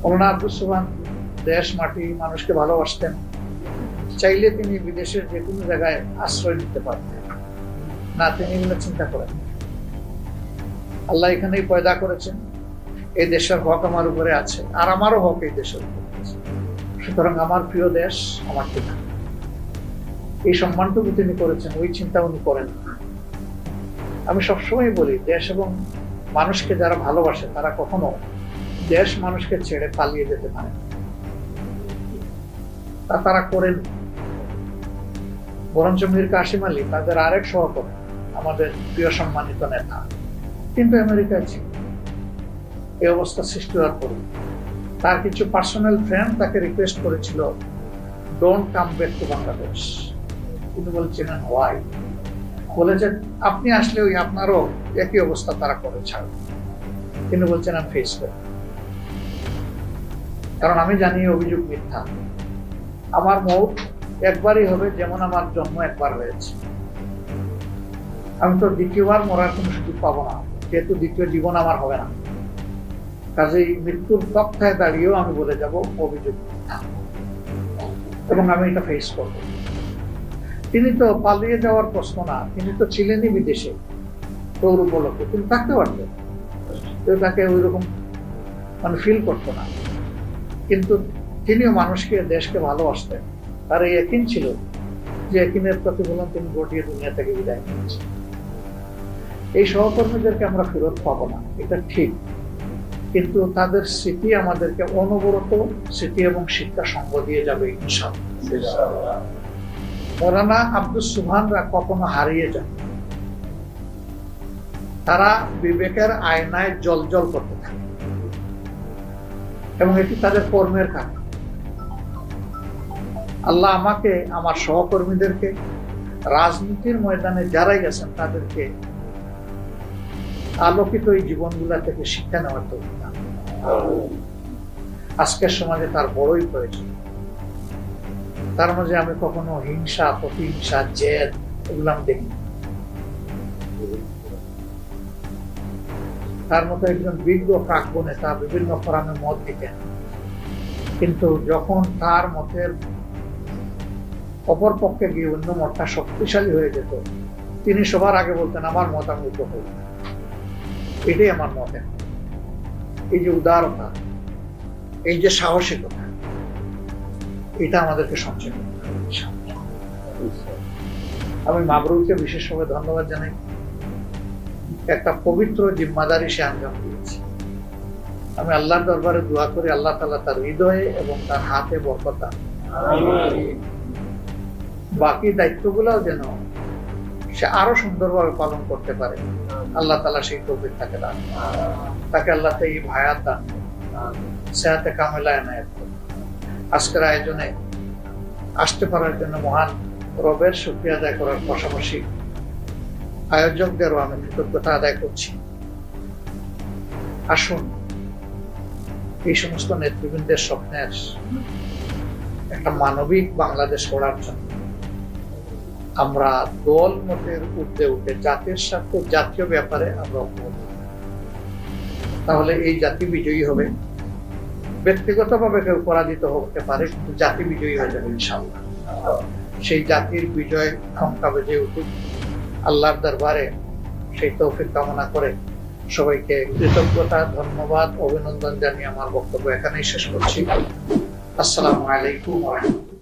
মওলানা আব্দুস সুবহান দেশ মাটি মানুষকে ভালোবাসতেন। চাইলে তিনি বিদেশের যে কোনো জায়গায় আশ্রয় নিতে পারতেন না, তিনি এগুলো চিন্তা করেন। আল্লাহ এখানেই পয়দা করেছেন, এই দেশের হক আমার উপরে আছে, আর আমারও হক এই দেশের উপরে আছে, সুতরাং আমার প্রিয় দেশ আমার ঠিকানা। এই সম্মানটুকু তিনি করেছেন, ওই চিন্তা উনি করেন। আমি সবসময় বলি, দেশ এবং মানুষকে যারা ভালোবাসে তারা কখনো দেশ মানুষকে ছেড়ে পালিয়ে যেতে পারে না, তা তারা করেন। বরঞ্চ মীর কাসিম আলী তাদের আরেক সহকর্মী, আমাদের প্রিয় সম্মানিত নেতা, কিন্তু আমেরিকায় ছিল। এই অবস্থা সৃষ্টি হওয়ার পরে তার কিছু পার্সোনাল ফ্রেন্ড তাকে রিকোয়েস্ট করেছিল, don't come back to Bangladesh. তিনি বলছিলেন হোয়াই? বলেছেন আপনি আসলে ওই আপনারও একই অবস্থা তারা করে ছাড়বে। তিনি বলছেন আমি ফেস করি, কারণ আমি জানি অভিযোগ মিথ্যা। আমার মৌত একবারই হবে, যেমন আমার জন্ম একবার হয়েছে। আমি তো দ্বিতীয়বার মরার কোনো সুযোগ পাবো না, যেহেতু দ্বিতীয় জীবন আমার হবে না। কাজেই মৃত্যুর তক্তায় দাঁড়িয়েও আমি বলে যাব অভিযোগ মিথ্যা, এবং আমি এটা ফেস করব। তিনি তো পালিয়ে যাওয়ার প্রশ্ন না, তিনি তো ছিলেনই বিদেশে। তোর উপলক্ষে তিনি থাকতে পারতেন, কেউ তাকে ওই রকম মানে ফিল করতো না। কিন্তু তিনিও মানুষকে, দেশকে ভালোবাসতেন। তার এই ইয়াকিন ছিল যে ইয়াকিনের প্রতিফলন তিনি ঘটিয়ে দুনিয়া থেকে বিদায় নিয়েছেন। এই সহকর্মীদেরকে আমরা ফেরত পাবো না, এটা ঠিক, কিন্তু তাদের স্মৃতি আমাদেরকে অনবরত স্মৃতি এবং শিক্ষা সঙ্গ দিয়ে যাবে ইনশাআল্লাহ। মওলানা আব্দুস সুবহানরা কখনো হারিয়ে যান, তারা বিবেকের আয়নায় জ্বলজ্বল করতে থাকে, এবং এটি তাদের কর্মের কারণ। আল্লাহ আমাকে, আমার সহকর্মীদেরকে, রাজনীতির ময়দানে যারাই গেছেন তাদেরকে আলোকিত এই জীবনগুলা থেকে শিক্ষা নেওয়ার তৌফিক দান। আজকের সমাজে তার বড়ই প্রয়োজন। তার মাঝে আমি কখনো হিংসা, প্রতিহিংসা, জেদ এগুলো আমি দেখি। তার মতো একজন বিজ্ঞ প্রাজ্ঞ নেতা বিভিন্ন ফোরামে মত দিতেন, কিন্তু যখন তার মতের অপর পক্ষে গিয়ে অন্য মতটা শক্তিশালী হয়ে যেত, তিনি সবার আগে বলতেন আমার মত আমি উপভোগ, এটাই আমার মত। এই যে উদারতা, এই যে সাহসিকতা, এটা আমাদেরকে সঞ্চয় করতে হবে। আমি মাবরুরকে বিশেষভাবে ধন্যবাদ জানাই। একটা পবিত্র জিম্মাদারি সে আঞ্জাম দিয়েছে। আমি আল্লাহর দরবারে দোয়া করি আল্লাহ তাআলা তার হৃদয়ে এবং তার হাতে বরকত দান। বাকি দায়িত্বগুলোও যেন সে আরো সুন্দরভাবে পালন করতে পারে, আল্লাহ তাআলা সেই তৌফিক তাকে দান। তাকে আল্লাহ এই হায়াত দান, সেহাতে কামেলা এনায়েত করুন। আজকের আয়োজনে আসতে পারার জন্য মহান রবের শুকরিয়া আদায় করার পাশাপাশি আয়োজকদেরও আমি কৃতজ্ঞতা আদায় করছি। আসুন এই সমস্ত নেতৃবৃন্দের স্বপ্নের একটা মানবিক বাংলাদেশ গড়ার জন্য আমরা দল মতের ঊর্ধ্বে উঠে জাতির স্বার্থে, জাতীয় ব্যাপারে আমরা ঐক্যবদ্ধ। তাহলে এই জাতি বিজয়ী হবে। ব্যক্তিগতভাবে কেউ পরাজিত হতে পারে, কিন্তু জাতি বিজয়ী হয়ে যাবে ইনশাআল্লাহ। সেই জাতির বিজয় ক্ষমতা বেজে উঠুক, আল্লাহর দরবারে সেই তৌফিক কামনা করে সবাইকে কৃতজ্ঞতা, ধন্যবাদ, অভিনন্দন জানিয়ে আমার বক্তব্য এখানেই শেষ করছি। আসসালামু আলাইকুম ওয়া রাহমাতুল্লাহ।